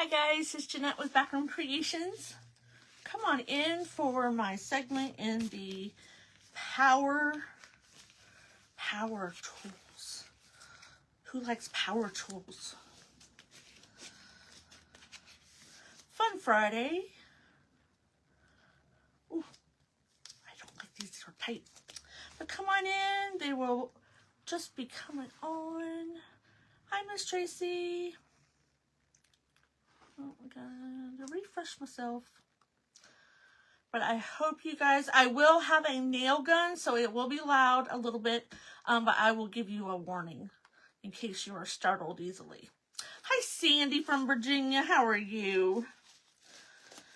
Hi guys, it's Jeanette with Backroom Creations. Come on in for my segment in the power tools. Who likes power tools? Fun Friday. Ooh, I don't like these are tight. But come on in, they will just be coming on. Hi Miss Tracy. Oh, I gotta refresh myself. But I hope you guys, I will have a nail gun, so it will be loud a little bit, but I will give you a warning in case you are startled easily. Hi Sandy from Virginia, how are you?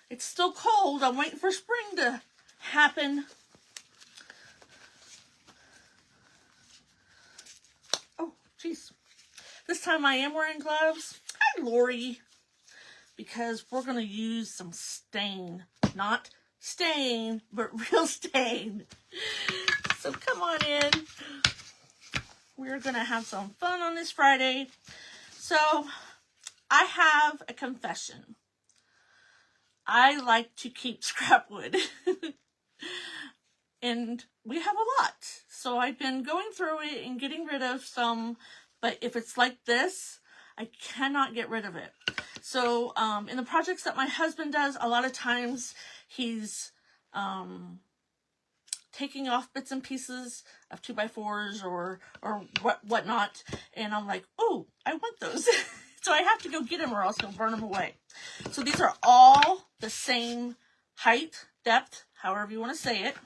It's still cold, I'm waiting for spring to happen. Oh, jeez. This time I am wearing gloves. Hi Lori. Because we're going to use some stain. Not stain, but real stain. So come on in. We're going to have some fun on this Friday. So I have a confession. I like to keep scrap wood. And we have a lot. So I've been going through it and getting rid of some. But if it's like this, I cannot get rid of it. So in the projects that my husband does, a lot of times he's taking off bits and pieces of 2x4s or whatnot. And I'm like, oh, I want those. So I have to go get them or else he'll burn them away. So these are all the same height, depth, however you want to say it.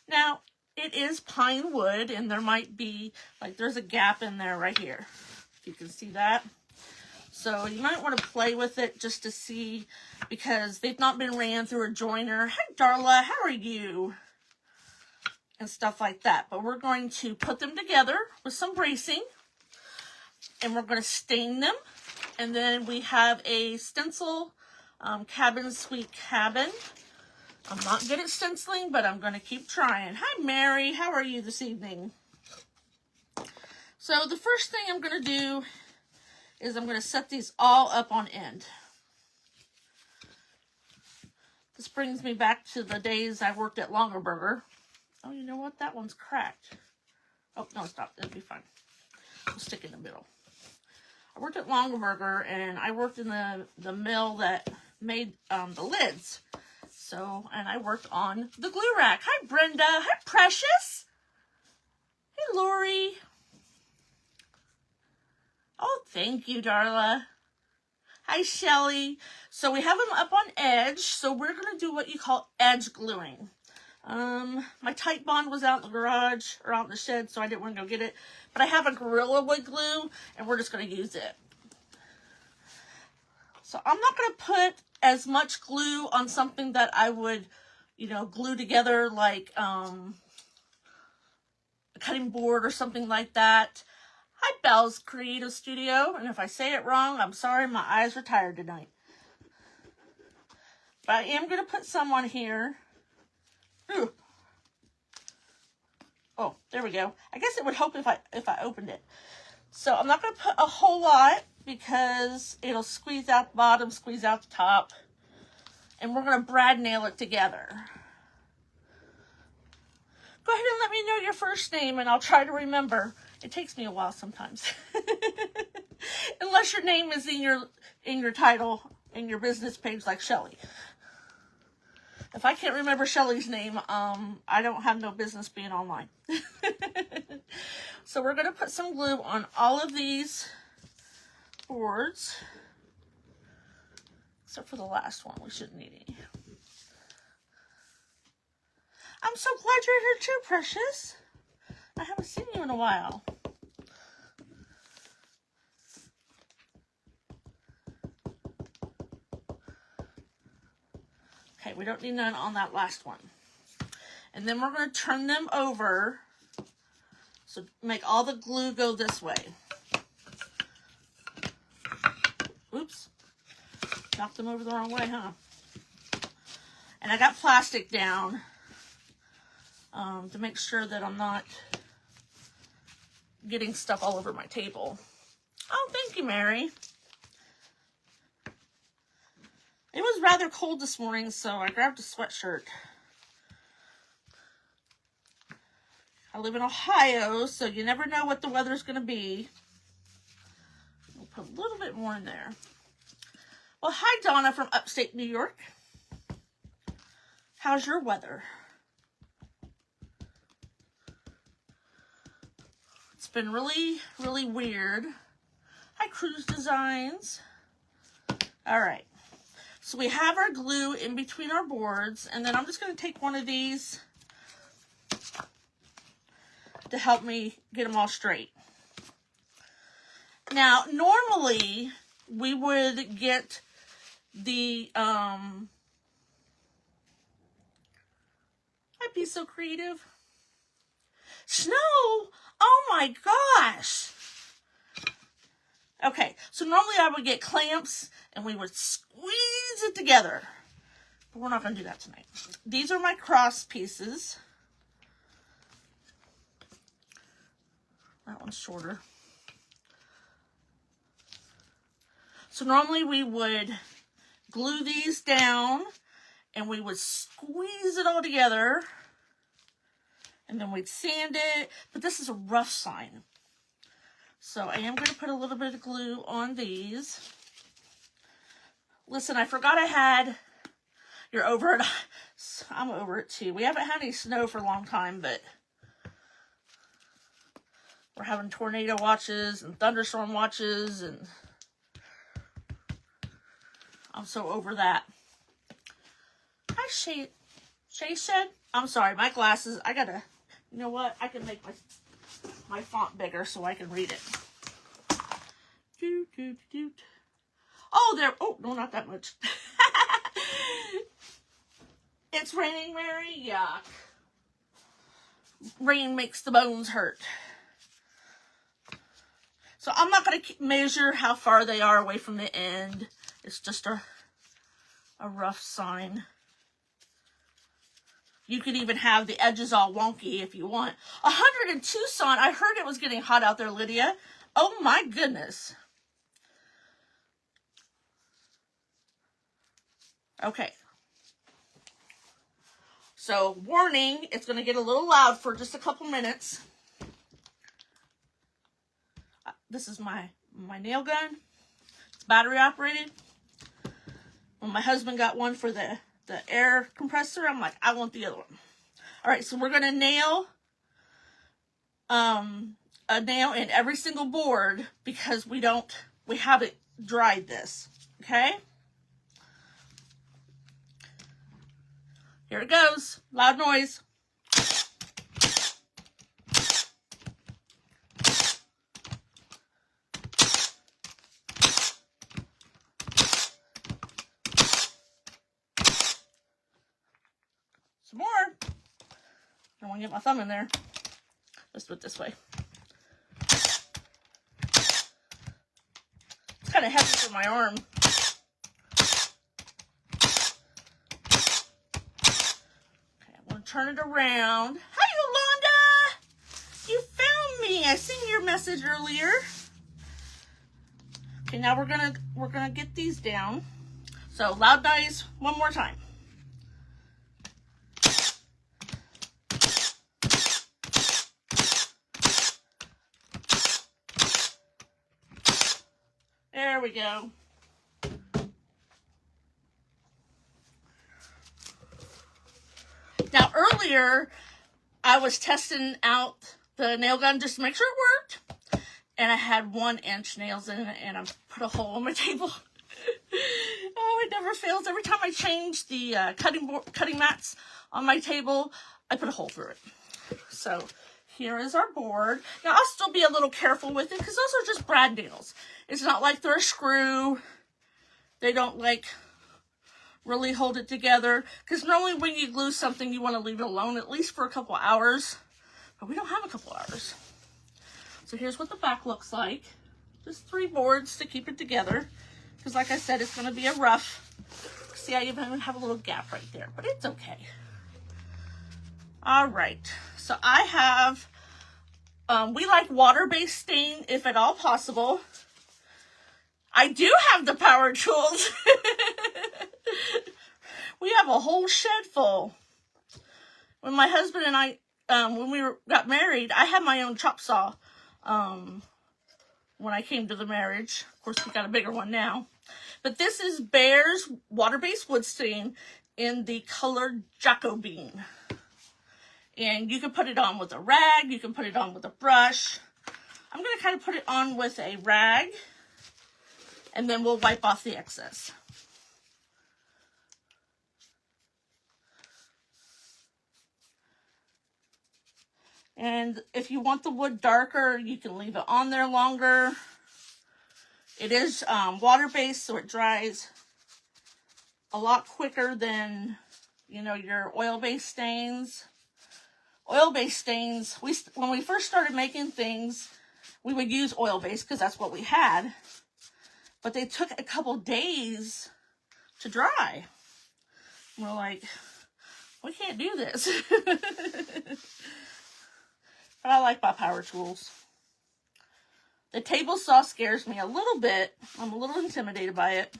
Now, it is pine wood and there might be, like there's a gap in there right here. If you can see that. So you might want to play with it just to see, because they've not been ran through a joiner. Hi, Darla, how are you? And stuff like that. But we're going to put them together with some bracing. And we're going to stain them. And then we have a stencil, Cabin Sweet Cabin. I'm not good at stenciling, but I'm going to keep trying. Hi, Mary, how are you this evening? So the first thing I'm going to do is I'm going to set these all up on end. This brings me back to the days I worked at Longaberger. Oh, you know what? That one's cracked. Oh, no, stop. It'll be fine. We'll stick in the middle. I worked at Longaberger, and I worked in the mill that made the lids. So, and I worked on the glue rack. Hi, Brenda. Hi, Precious. Hey, Lori. Oh, thank you, Darla. Hi, Shelly. So we have them up on edge. So we're going to do what you call edge gluing. My Tight Bond was out in the garage or out in the shed, so I didn't want to go get it. But I have a Gorilla Wood glue, and we're just going to use it. So I'm not going to put as much glue on something that I would, you know, glue together like a cutting board or something like that. Hi, Belle's Creative Studio. And if I say it wrong, I'm sorry. My eyes are tired tonight. But I am going to put some on here. Ooh. Oh, there we go. I guess it would help if I opened it. So I'm not going to put a whole lot because it'll squeeze out the bottom, squeeze out the top. And we're going to brad nail it together. Go ahead and let me know your first name and I'll try to remember. It takes me a while sometimes. Unless your name is in your title, in your business page like Shelly. If I can't remember Shelly's name, I don't have no business being online. So we're going to put some glue on all of these boards. Except for the last one, we shouldn't need any. I'm so glad you're here too, Precious. I haven't seen you in a while. Okay, we don't need none on that last one. And then we're going to turn them over. So make all the glue go this way. Oops. Knocked them over the wrong way, huh? And I got plastic down to make sure that I'm not getting stuff all over my table. Oh, thank you, Mary. It was rather cold this morning, so I grabbed a sweatshirt. I live in Ohio, so you never know what the weather's going to be. We'll put a little bit more in there. Well, hi, Donna from upstate New York. How's your weather? It's been really, really weird. Hi, Cruise Designs. All right. So we have our glue in between our boards, and then I'm just going to take one of these to help me get them all straight. Now, normally we would get the, I'd be so creative. Snow! Oh my gosh! Okay, so normally I would get clamps and we would squeeze it together. But we're not going to do that tonight. These are my cross pieces. That one's shorter. So normally we would glue these down and we would squeeze it all together. And then we'd sand it. But this is a rough sign. So I am going to put a little bit of glue on these. Listen, I forgot I had... You're over it. I'm over it too. We haven't had any snow for a long time, but... We're having tornado watches and thunderstorm watches, and... I'm so over that. Hi, Shay said. I'm sorry, my glasses, I gotta... You know what? I can make my font bigger so I can read it. Oh, there. Oh, no, not that much. It's raining, Mary. Yuck. Rain makes the bones hurt. So I'm not going to measure how far they are away from the end. It's just a rough sign. You could even have the edges all wonky if you want. 100 in Tucson. I heard it was getting hot out there, Lydia. Oh my goodness. Okay. So, warning, it's going to get a little loud for just a couple minutes. This is my nail gun. It's battery operated. When my husband got one for the air compressor, I'm like, I want the other one. All right, so we're going to nail a nail in every single board because we haven't dried this, okay? Here it goes. Loud noise. Some more. I don't want to get my thumb in there. Let's do it this way. It's kind of heavy for my arm. Turn it around. Hi, Yolanda! You found me. I seen your message earlier. Okay, now we're gonna get these down. So loud noise one more time. There we go. Now, earlier, I was testing out the nail gun just to make sure it worked. And I had 1-inch nails in it, and I put a hole on my table. Oh, it never fails. Every time I change the cutting mats on my table, I put a hole through it. So, here is our board. Now, I'll still be a little careful with it, because those are just brad nails. It's not like they're a screw. They don't, really hold it together, because normally when you glue something you want to leave it alone at least for a couple hours, but we don't have a couple hours. So here's what the back looks like. Just 3 boards to keep it together, because like I said, it's going to be a rough. See, I even have a little gap right there, but it's okay. All right, so I have we like water-based stain if at all possible. I do have the power tools. We have a whole shed full. When my husband and I, when we got married, I had my own chop saw. When I came to the marriage, of course, we got a bigger one now. But this is Bear's water-based wood stain in the color Jacobine. And you can put it on with a rag. You can put it on with a brush. I'm going to kind of put it on with a rag. And then we'll wipe off the excess. And if you want the wood darker, you can leave it on there longer. It is water-based, so it dries a lot quicker than, you know, your oil-based stains. Oil-based stains, when we first started making things, we would use oil-based because that's what we had. But they took a couple days to dry. And we're like, we can't do this. But I like my power tools. The table saw scares me a little bit. I'm a little intimidated by it.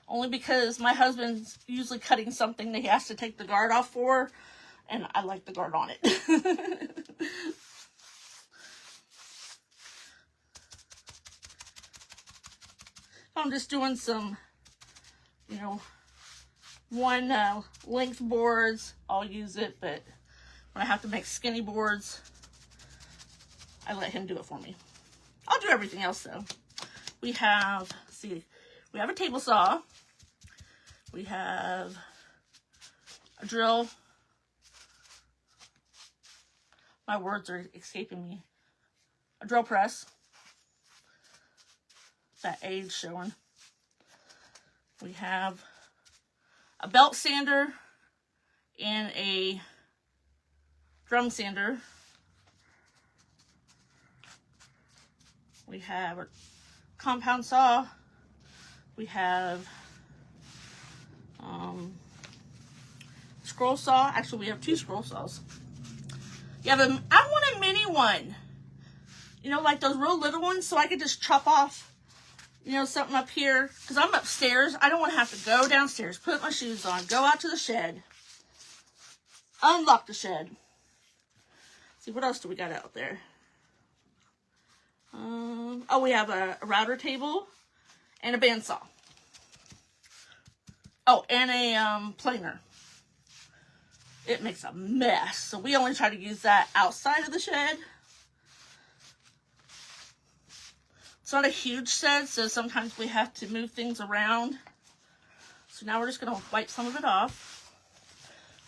Only because my husband's usually cutting something that he has to take the guard off for. And I like the guard on it. I'm just doing some, you know, one length boards, I'll use it, but when I have to make skinny boards, I let him do it for me. I'll do everything else though. We have, see, we have a table saw. We have a drill. My words are escaping me. A drill press. That age showing. We have a belt sander and a drum sander. We have a compound saw. We have scroll saw. Actually, we have two scroll saws. I want a mini one. You know, like those real little ones, so I could just chop off, you know, something up here. Because I'm upstairs. I don't want to have to go downstairs, put my shoes on, go out to the shed, unlock the shed. See, what else do we got out there? Oh, we have a router table and a bandsaw. Oh, and a planer. It makes a mess, so we only try to use that outside of the shed. It's not a huge shed, so sometimes we have to move things around. So now we're just going to wipe some of it off.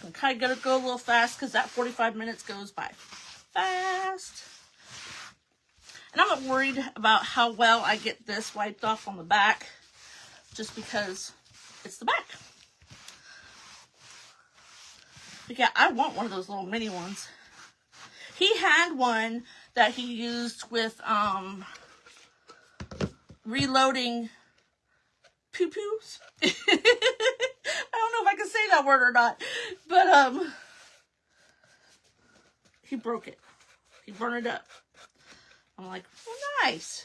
I'm kind of going to go a little fast because that 45 minutes goes by fast. And I'm not worried about how well I get this wiped off on the back, just because it's the back. But yeah, I want one of those little mini ones. He had one that he used with reloading poo-poos. I don't know if I can say that word or not, but he broke it. He burned it up. I'm like, well, nice.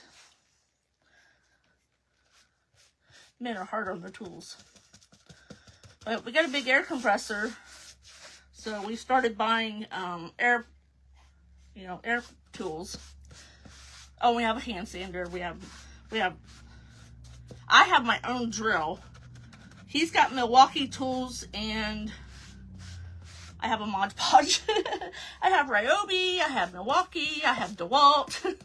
Men are hard on their tools. But we got a big air compressor, so we started buying air tools. Oh, we have a hand sander. I have my own drill. He's got Milwaukee tools, and I have a Mod Podge. I have Ryobi, I have Milwaukee, I have DeWalt.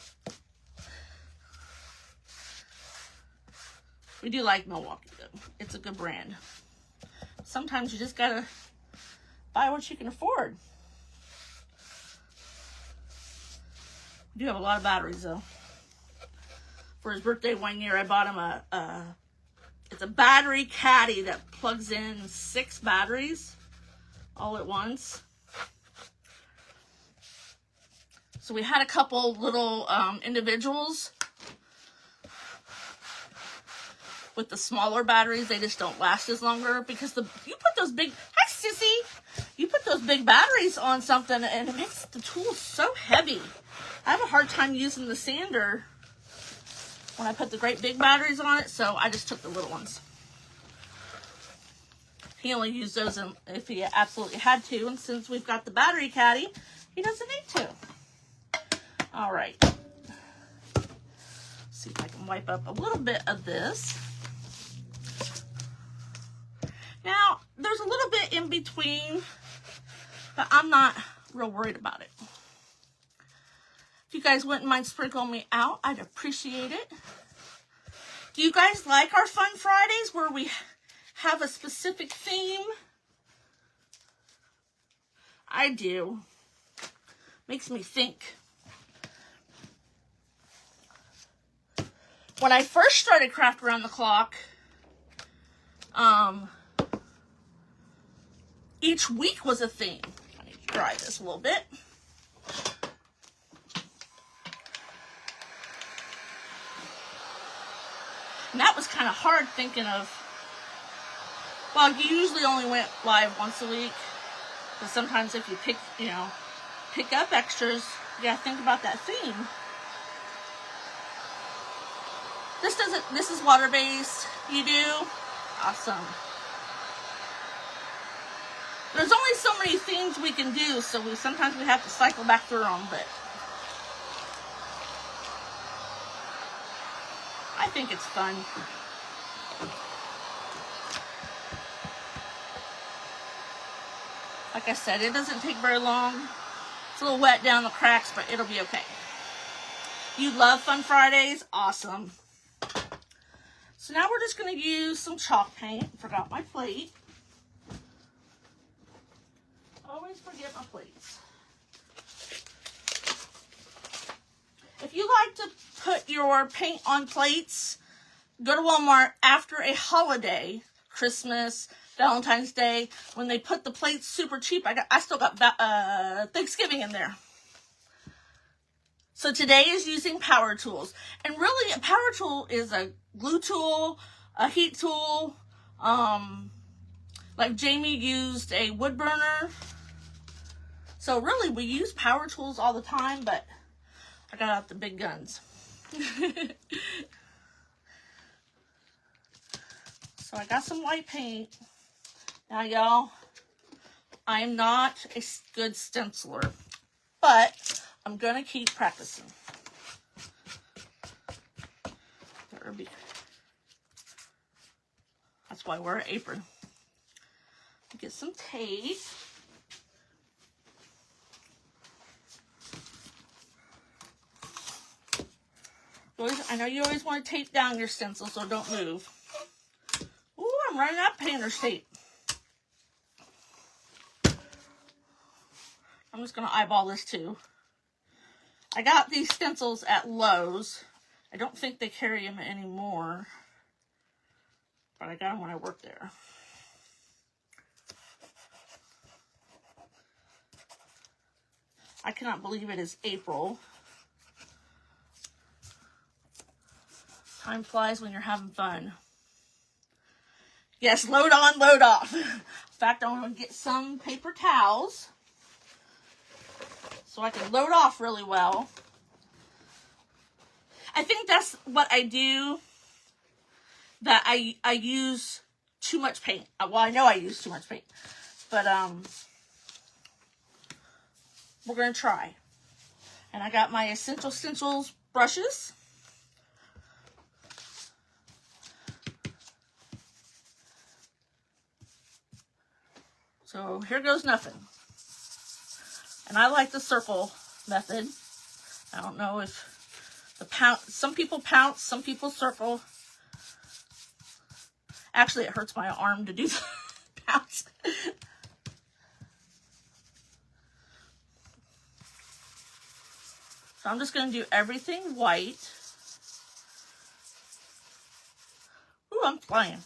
We do like Milwaukee, though. It's a good brand. Sometimes you just gotta buy what you can afford. We do have a lot of batteries, though. For his birthday one year, I bought him it's a battery caddy that plugs in 6 batteries all at once. So we had a couple little individuals with the smaller batteries. They just don't last as longer because you put those big, hi sissy, you put those big batteries on something and it makes the tool so heavy. I have a hard time using the sander when I put the great big batteries on it, so I just took the little ones. He only used those if he absolutely had to, and since we've got the battery caddy, he doesn't need to. All right. Let's see if I can wipe up a little bit of this. Now, there's a little bit in between, but I'm not real worried about it. If you guys wouldn't mind sprinkling me out, I'd appreciate it. Do you guys like our Fun Fridays where we have a specific theme? I do. Makes me think. When I first started Craft Around the Clock, each week was a theme. I need to dry this a little bit. And that was kind of hard thinking of, well, you usually only went live once a week. But sometimes if you pick up extras, you gotta think about that theme. This is water-based. You do? Awesome. There's only so many themes we can do, so sometimes we have to cycle back through them, but I think it's fun. Like I said, it doesn't take very long. It's a little wet down the cracks, but it'll be okay. You love Fun Fridays? Awesome. So now we're just going to use some chalk paint. Forgot my plate. Always forget my plates. If you like to put your paint on plates, go to Walmart after a holiday, Christmas, Valentine's Day, when they put the plates super cheap. I still got Thanksgiving in there. So today is using power tools. And really, a power tool is a glue tool, a heat tool. Like Jamie used a wood burner. So really, we use power tools all the time, but I got out the big guns. So I got some white paint. Now, y'all, I am not a good stenciler, but I'm going to keep practicing. That's why I wear an apron. Get some tape. I know you always want to tape down your stencil, so don't move. Ooh, I'm running out of painter's tape. I'm just going to eyeball this too. I got these stencils at Lowe's. I don't think they carry them anymore, but I got them when I worked there. I cannot believe it is April. Time flies when you're having fun. Yes, load on, load off. In fact, I'm going to get some paper towels so I can load off really well. I think that's what I do, that I use too much paint. Well, I know I use too much paint, but we're going to try. And I got my Essential Stencils brushes. So here goes nothing. And I like the circle method. I don't know if the pounce, some people pounce, some people circle. Actually, it hurts my arm to do the pounce. So I'm just going to do everything white. Ooh, I'm flying.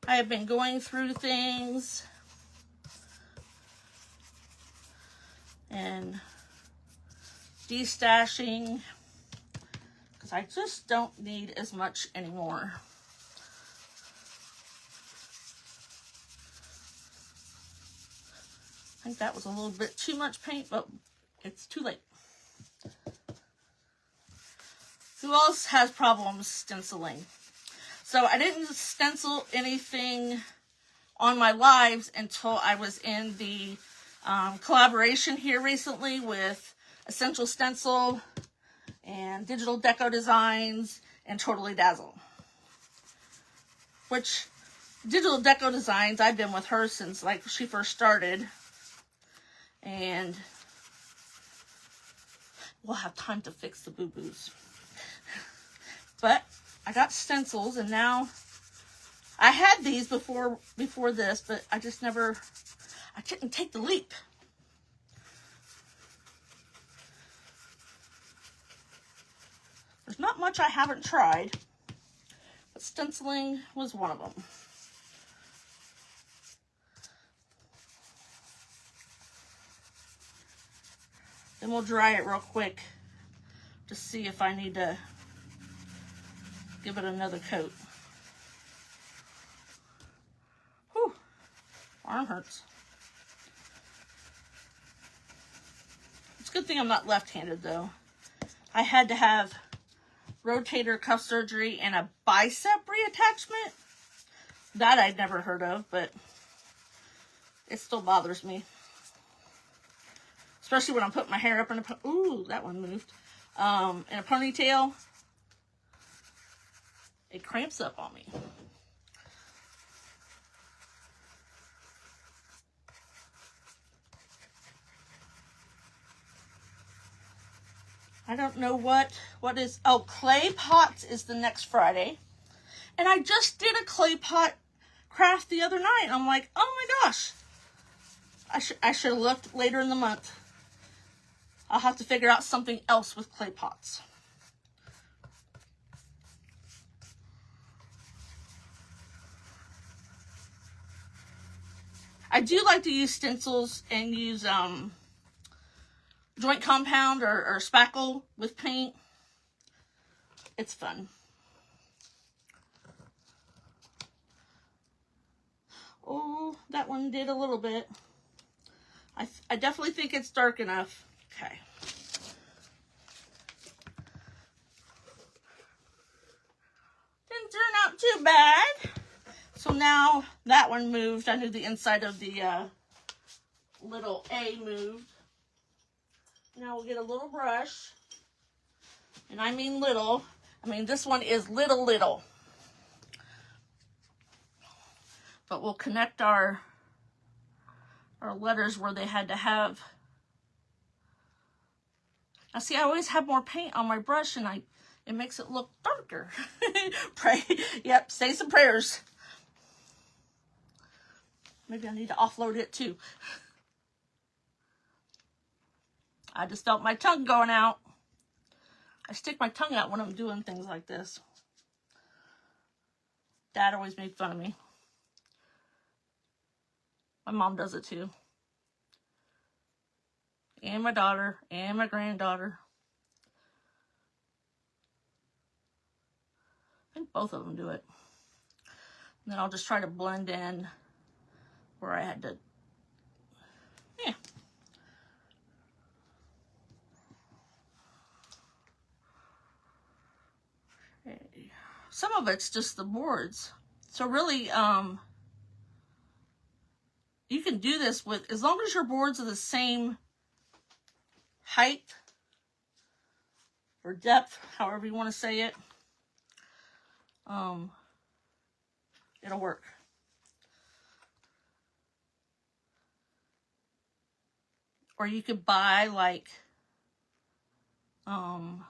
I have been going through things and destashing because I just don't need as much anymore. I think that was a little bit too much paint, but it's too late. Who else has problems stenciling? So I didn't stencil anything on my lives until I was in the collaboration here recently with Essential Stencil and Digital Deco Designs and Totally Dazzle. Which, Digital Deco Designs, I've been with her since like she first started. And we'll have time to fix the boo-boos. But I got stencils, and now I had these before this, but I just never, I didn't take the leap. There's not much I haven't tried, but stenciling was one of them. Then we'll dry it real quick to see if I need to give it another coat. Whew, arm hurts. It's a good thing I'm not left-handed though. I had to have rotator cuff surgery and a bicep reattachment. That I'd never heard of, but it still bothers me. Especially when I'm putting my hair up in a, ooh, that one moved. In a ponytail. It cramps up on me. I don't know what is, oh, clay pots is the next Friday. And I just did a clay pot craft the other night. I'm like, oh my gosh. I should have looked later in the month. I'll have to figure out something else with clay pots. I do like to use stencils and use joint compound or spackle with paint. It's fun. Oh, that one did a little bit. I definitely think it's dark enough. Okay. Didn't turn out too bad. So now that one moved. I knew the inside of the little A moved. Now we'll get a little brush. And I mean little. I mean, this one is little. But we'll connect our letters where they had to have. Now see, I always have more paint on my brush and it makes it look darker. Pray. Yep, say some prayers. Maybe I need to offload it too. I just felt my tongue going out. I stick my tongue out when I'm doing things like this. Dad always made fun of me. My mom does it too. And my daughter, and my granddaughter. I think both of them do it. And then I'll just try to blend in where I had to, yeah. Okay. Some of it's just the boards. So really, you can do this with, as long as your boards are the same height or depth, however you want to say it, it'll work. Or you could buy like 1x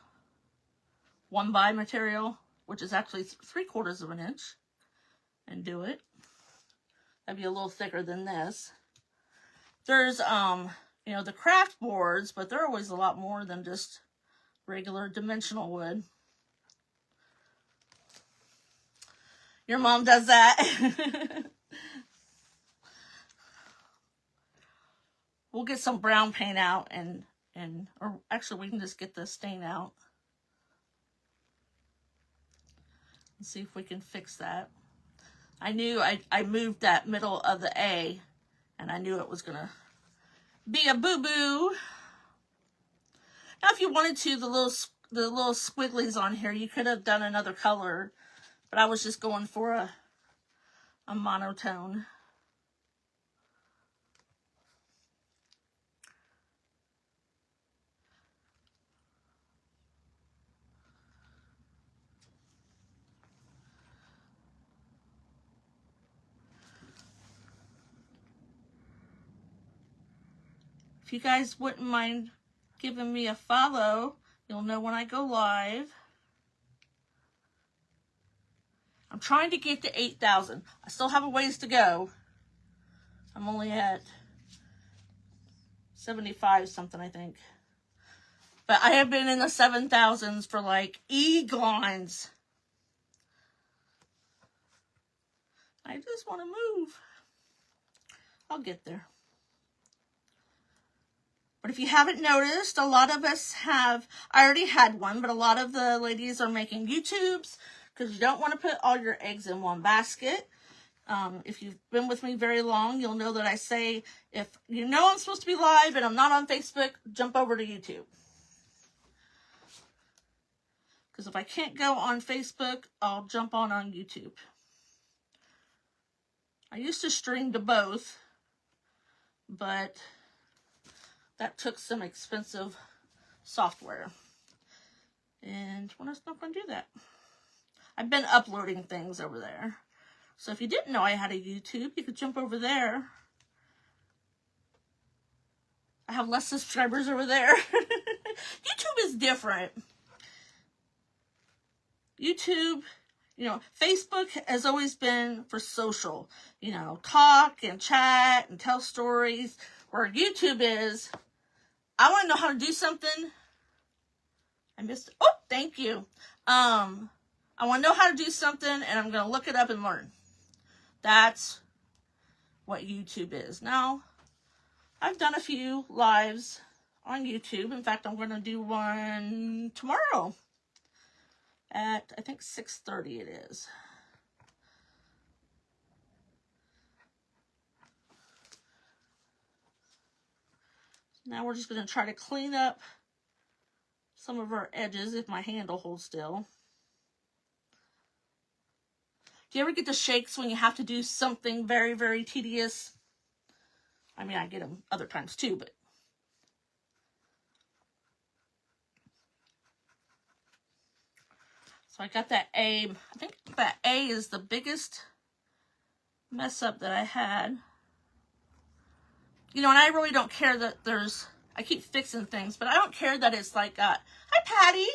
material, which is actually 3/4 of an inch, and do it. That'd be a little thicker than this. There's you know, the craft boards, but they're always a lot more than just regular dimensional wood. Your mom does that. We'll get some brown paint out or actually we can just get the stain out. And see if we can fix that. I knew I moved that middle of the A and I knew it was gonna be a boo-boo. Now, if you wanted to, the little squigglies on here, you could have done another color, but I was just going for a monotone. If you guys wouldn't mind giving me a follow, you'll know when I go live. I'm trying to get to 8,000. I still have a ways to go. I'm only at 75 something, I think. But I have been in the 7,000s for like eons. I just want to move. I'll get there. But if you haven't noticed, a lot of us have, I already had one, but a lot of the ladies are making YouTubes because you don't want to put all your eggs in one basket. If you've been with me very long, you'll know that I say, if you know I'm supposed to be live and I'm not on Facebook, jump over to YouTube. Because if I can't go on Facebook, I'll jump on YouTube. I used to stream to both, but that took some expensive software. And we're not going to do that. I've been uploading things over there. So if you didn't know I had a YouTube, you could jump over there. I have less subscribers over there. YouTube is different. YouTube, you know, Facebook has always been for social. You know, talk and chat and tell stories. Where YouTube is, I want to know how to do something. I missed it. Oh, thank you. I want to know how to do something, and I'm going to look it up and learn. That's what YouTube is. Now, I've done a few lives on YouTube. In fact, I'm going to do one tomorrow at, I think, 6:30 it is. Now we're just going to try to clean up some of our edges if my hand will hold still. Do you ever get the shakes when you have to do something very, very tedious? I mean, I get them other times too, but. So I got that A. I think that A is the biggest mess up that I had. You know, and I really don't care that there's, I keep fixing things, but I don't care that it's like, hi Patty.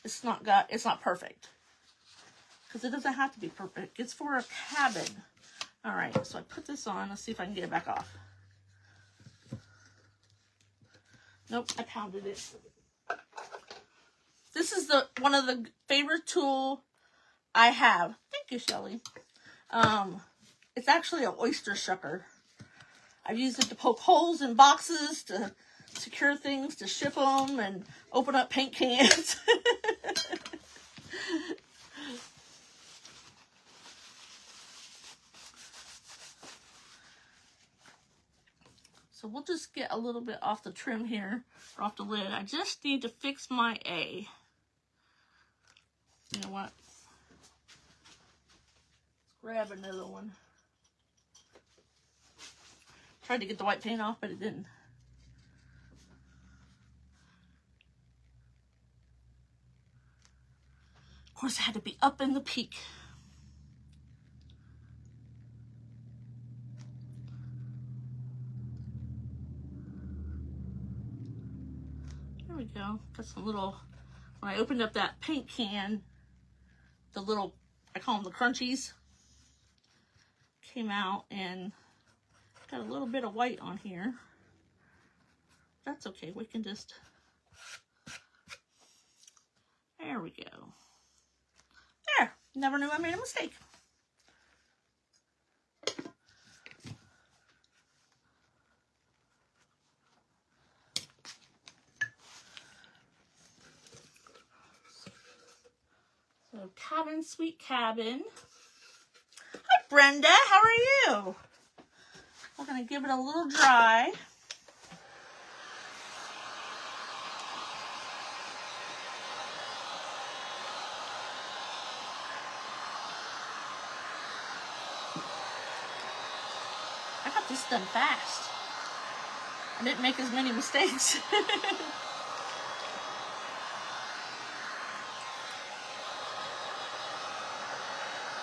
It's not perfect. Because it doesn't have to be perfect. It's for a cabin. All right, so I put this on. Let's see if I can get it back off. Nope, I pounded it. This is one of the favorite tool I have. Thank you, Shelly. It's actually an oyster shucker. I've used it to poke holes in boxes, to secure things, to ship them, and open up paint cans. So we'll just get a little bit off the trim here, or off the lid. I just need to fix my A. You know what? Let's grab another one. Tried to get the white paint off, but it didn't. Of course, it had to be up in the peak. There we go. Got some little, when I opened up that paint can, the little, I call them the crunchies, came out and got a little bit of white on here. That's okay. We can just, there we go. There. Never knew I made a mistake. So, cabin, sweet cabin. Hi, Brenda. How are you? we're going to give it a little dry. I got this done fast. I didn't make as many mistakes.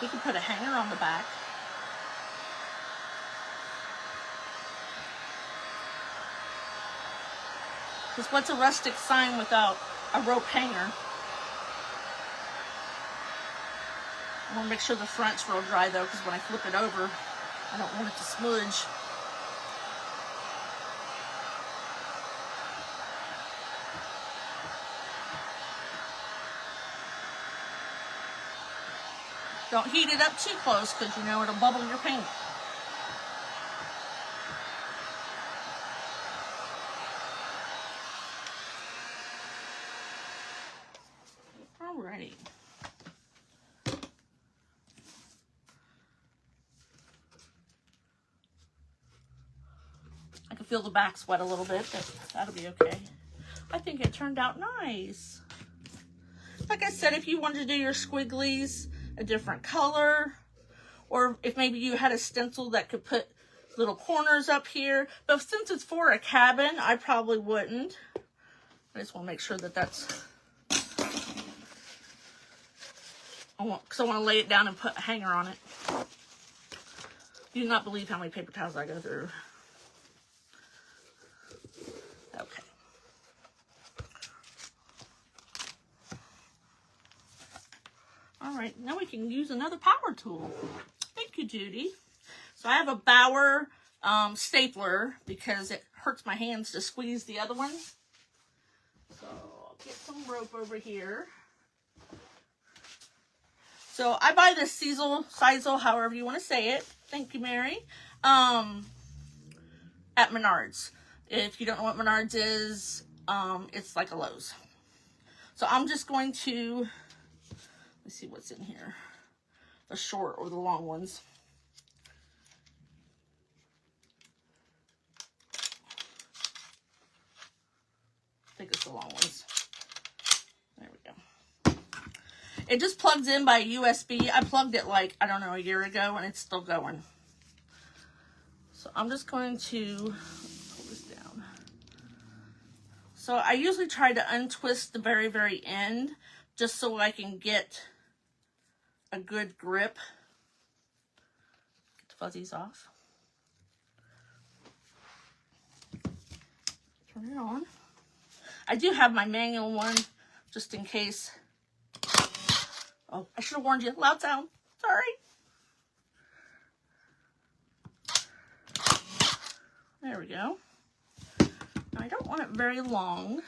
You can put a hanger on the back. Because what's a rustic sign without a rope hanger? I want to make sure the front's real dry though, because when I flip it over, I don't want it to smudge. Don't heat it up too close because you know it'll bubble your paint. Alrighty. I can feel the back sweat a little bit, but that'll be okay. I think it turned out nice. Like I said, if you wanted to do your squigglies a different color, or if maybe you had a stencil that could put little corners up here, but since it's for a cabin, I probably wouldn't. I just want to make sure that that's, because I want to lay it down and put a hanger on it. You do not believe how many paper towels I go through. Okay. All right, now we can use another power tool. Thank you, Judy. So I have a Bauer stapler because it hurts my hands to squeeze the other one. So I'll get some rope over here. So I buy this Stencil, however you want to say it. Thank you, Mary. At Menards. If you don't know what Menards is, it's like a Lowe's. So I'm just going to, let's see what's in here. The short or the long ones. I think it's the long ones. There we go. It just plugs in by USB. I plugged it like, I don't know, a year ago, and it's still going. So I'm just going to pull this down. So I usually try to untwist the very, very end just so I can get a good grip. Get the fuzzies off. Turn it on. I do have my manual one just in case. Oh, I should have warned you. Loud sound. Sorry. There we go. I don't want it very long.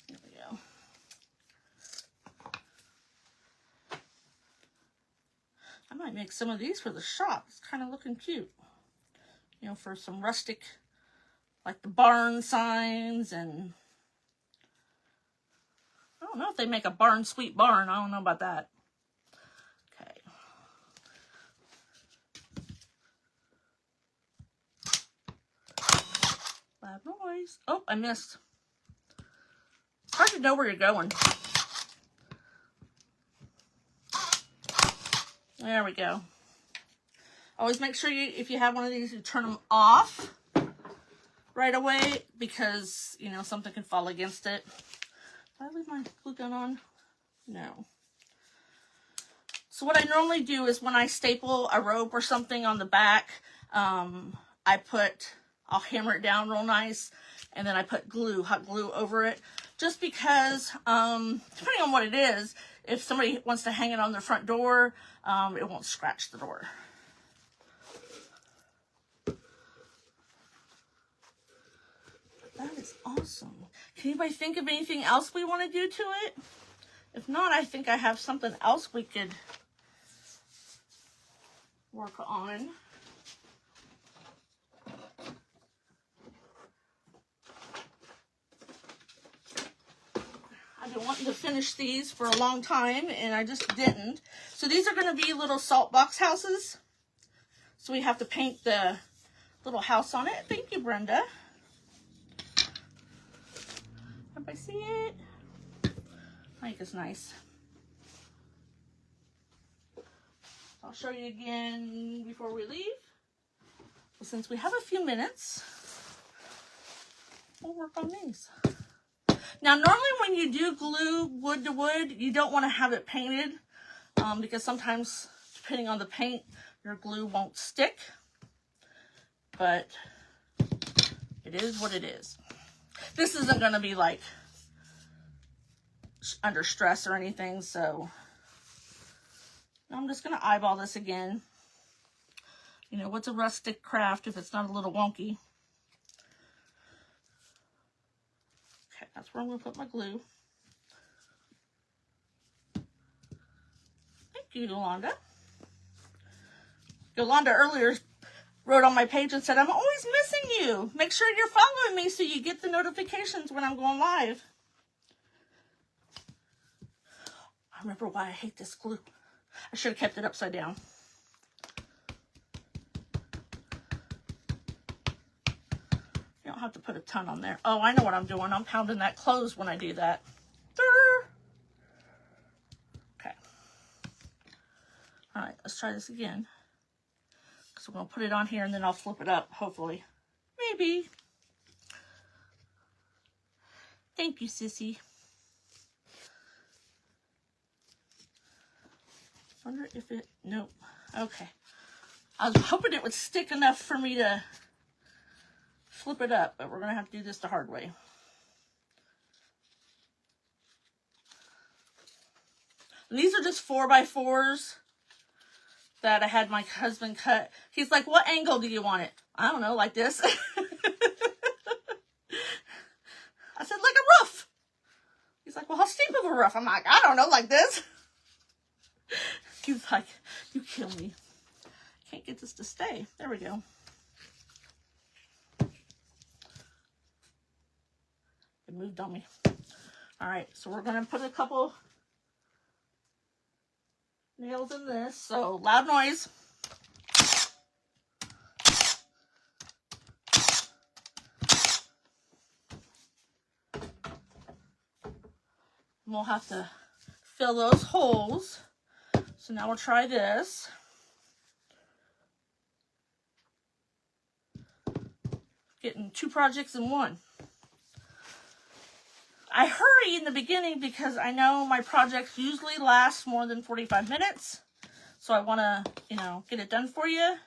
There we go. I might make some of these for the shop. It's kind of looking cute. You know, for some rustic, like the barn signs, and I don't know if they make a barn sweet barn. I don't know about that. Okay. Loud noise. Oh, I missed. It's hard to know where you're going. There we go. Always make sure you, if you have one of these, you turn them off right away because, you know, something can fall against it. Did I leave my glue gun on? No. So what I normally do is when I staple a rope or something on the back, I'll hammer it down real nice, and then I put glue, hot glue over it, just because, depending on what it is, if somebody wants to hang it on their front door, it won't scratch the door. That is awesome. Can anybody think of anything else we want to do to it? If not, I think I have something else we could work on. I've been wanting to finish these for a long time, and I just didn't. So these are going to be little salt box houses. So we have to paint the little house on it. Thank you, Brenda. Everybody see it? I think it's nice. I'll show you again before we leave. Well, since we have a few minutes, we'll work on these. Now, normally when you do glue wood to wood, you don't want to have it painted because sometimes, depending on the paint, your glue won't stick. But it is what it is. This isn't going to be like under stress or anything, so I'm just going to eyeball this again. You know, what's a rustic craft if it's not a little wonky? Okay, that's where I'm going to put my glue. Thank you, Yolanda. Yolanda earlier wrote on my page and said, I'm always missing you. Make sure you're following me so you get the notifications when I'm going live. I remember why I hate this glue. I should have kept it upside down. You don't have to put a ton on there. Oh, I know what I'm doing. I'm pounding that closed when I do that. Okay. All right, let's try this again. So I'm going to put it on here and then I'll flip it up, hopefully. Maybe. Thank you, Sissy. Wonder if it, nope. Okay. I was hoping it would stick enough for me to flip it up, but we're going to have to do this the hard way. And these are just 4x4s. That I had my husband cut. He's like, what angle do you want it? I don't know, like this. I said, like a roof. He's like, well, how steep of a roof? I'm like, I don't know, like this. He's like, you kill me. Can't get this to stay. There we go. It moved on me. All right, so we're going to put a couple nails in this, so loud noise. And we'll have to fill those holes. So now we'll try this. Getting 2 projects in one. I hurry in the beginning because I know my projects usually last more than 45 minutes. So I want to, you know, get it done for you.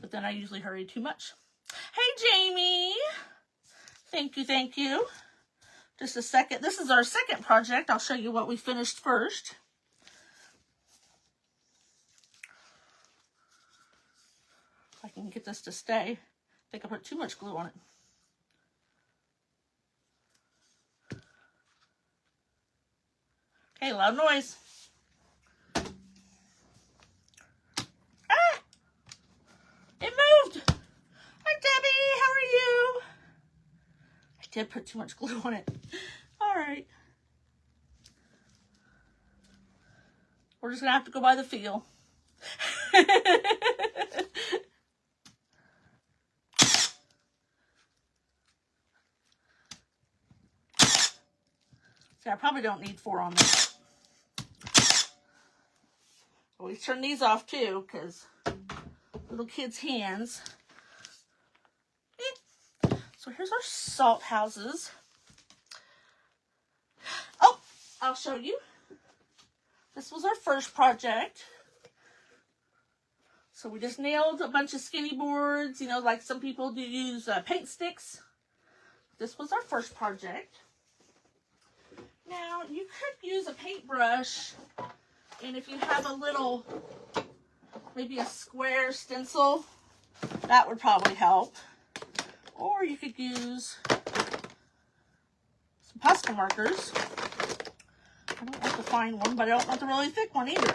But then I usually hurry too much. Hey, Jamie. Thank you, thank you. Just a second. This is our second project. I'll show you what we finished first. If I can get this to stay. I think I put too much glue on it. Okay, loud noise. Ah! It moved! Hi, Debbie, how are you? I did put too much glue on it. All right. We're just gonna have to go by the feel. See, I probably don't need 4 on this. We turn these off too, because little kids' hands. So here's our salt houses. Oh, I'll show you. This was our first project. So we just nailed a bunch of skinny boards, you know, like some people do use paint sticks. This was our first project. Now, you could use a paintbrush, and if you have a little, maybe a square stencil, that would probably help. Or you could use some pastel markers. I don't want the fine one, but I don't want the really thick one either.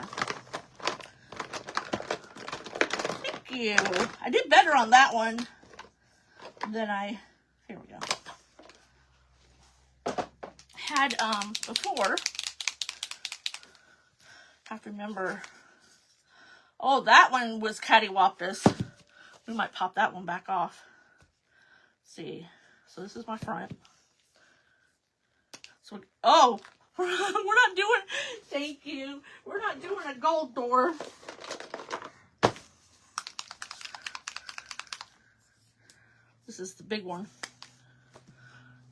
Thank you. I did better on that one. Then here we go. had before. Have to remember. Oh, that one was cattywampus. We might pop that one back off. Let's see. So this is my front. So, oh, we're not doing, thank you. We're not doing a gold door. This is the big one.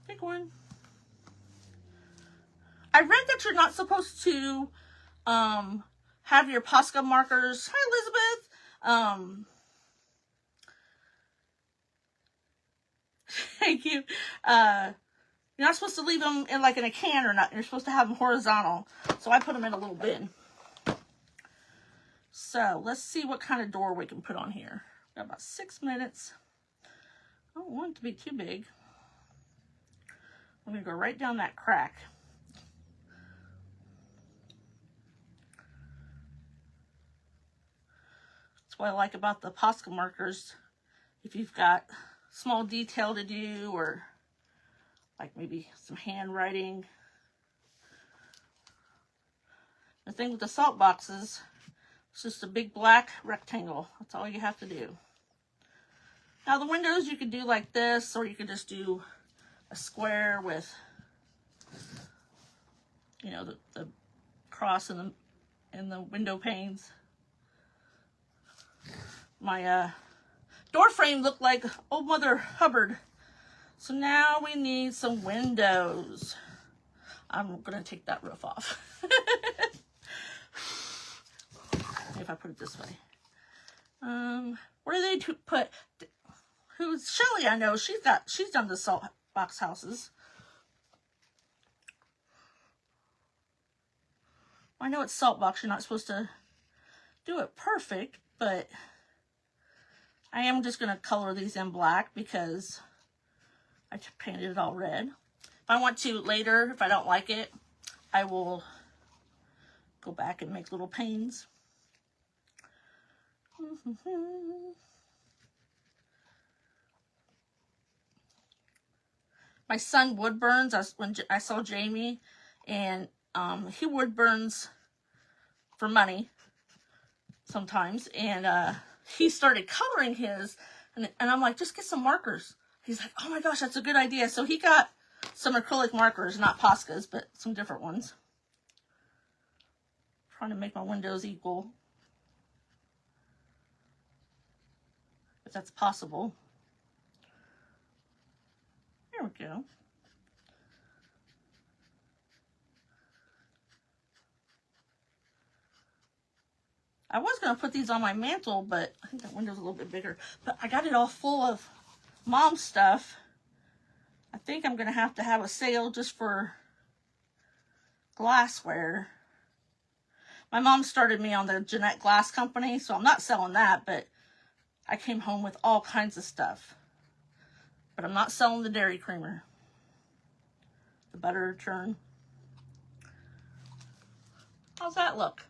Big one. I read that you're not supposed to have your Posca markers. Hi, Elizabeth. Thank you. You're not supposed to leave them in like in a can or not. You're supposed to have them horizontal. So I put them in a little bin. So let's see what kind of door we can put on here. Got about 6 minutes. I don't want it to be too big. I'm going to go right down that crack. That's what I like about the Posca markers. If you've got small detail to do, or like maybe some handwriting. The thing with the salt boxes, it's just a big black rectangle. That's all you have to do. Now the windows you could do like this, or you could just do a square with, you know, the cross in the window panes. My door frame looked like old Mother Hubbard. So now we need some windows. I'm gonna take that roof off. If I put it this way. Where do they put? Who's Shelly? I know she's done the salt box houses. I know it's salt box. You're not supposed to do it perfect, but I am just gonna color these in black because I painted it all red. If I want to later, if I don't like it, I will go back and make little panes. My son wood burns. When I saw Jamie, and he wood burns for money sometimes, and he started coloring his, and I'm like, just get some markers. He's like, oh my gosh, that's a good idea. So he got some acrylic markers, not Poscas, but some different ones. Trying to make my windows equal, if that's possible. There we go. I was going to put these on my mantle, but I think that window's a little bit bigger. But I got it all full of mom stuff. I think I'm going to have a sale just for glassware. My mom started me on the Jeanette Glass Company, so I'm not selling that, but I came home with all kinds of stuff. But I'm not selling the dairy creamer. The butter churn. How's that look?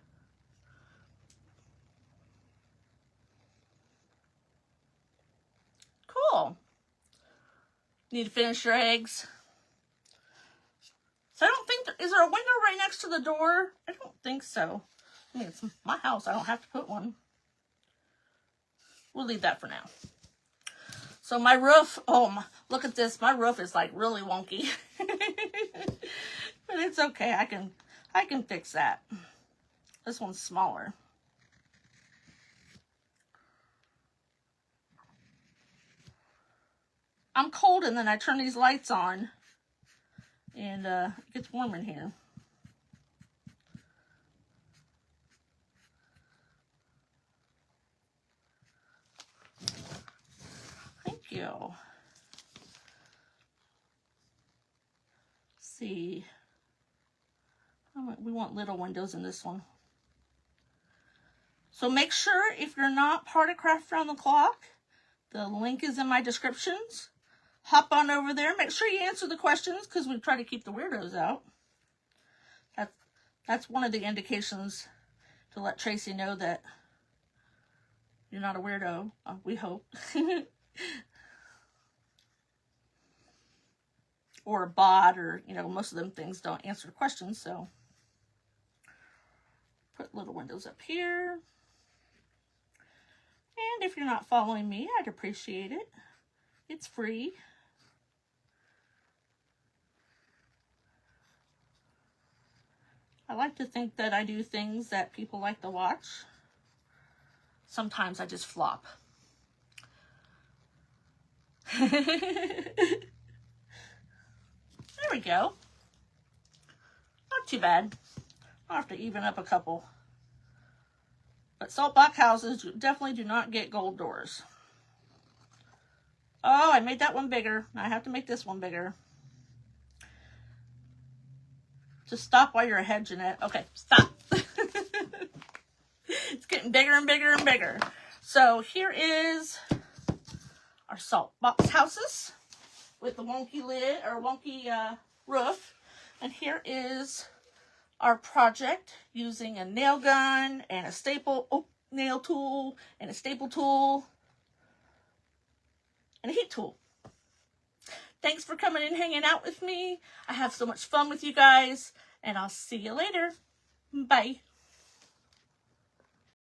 Cool. Need to finish your eggs. So I don't think, is there a window right next to the door? I don't think so. I mean, it's my house. I don't have to put one. We'll leave that for now. So my roof, look at this. My roof is like really wonky. But it's okay. I can fix that. This one's smaller. I'm cold, and then I turn these lights on, and it gets warm in here. Thank you. Let's see. We want little windows in this one. So make sure, if you're not part of Craft Around the Clock, the link is in my descriptions. Hop on over there. Make sure you answer the questions, because we try to keep the weirdos out. That's one of the indications to let Tracy know that you're not a weirdo. We hope. or a bot, or, you know, most of them things don't answer questions. So put little windows up here. And if you're not following me, I'd appreciate it. It's free. I like to think that I do things that people like to watch. Sometimes I just flop. There we go. Not too bad. I'll have to even up a couple. But salt block houses definitely do not get gold doors. Oh, I made that one bigger. I have to make this one bigger. Just stop while you're ahead, Jeanette. Okay, stop. It's getting bigger and bigger and bigger. So here is our salt box houses with the wonky lid or wonky roof. And here is our project using a nail gun and a nail tool and a staple tool and a heat tool. Thanks for coming and hanging out with me. I have so much fun with you guys, and I'll see you later. Bye.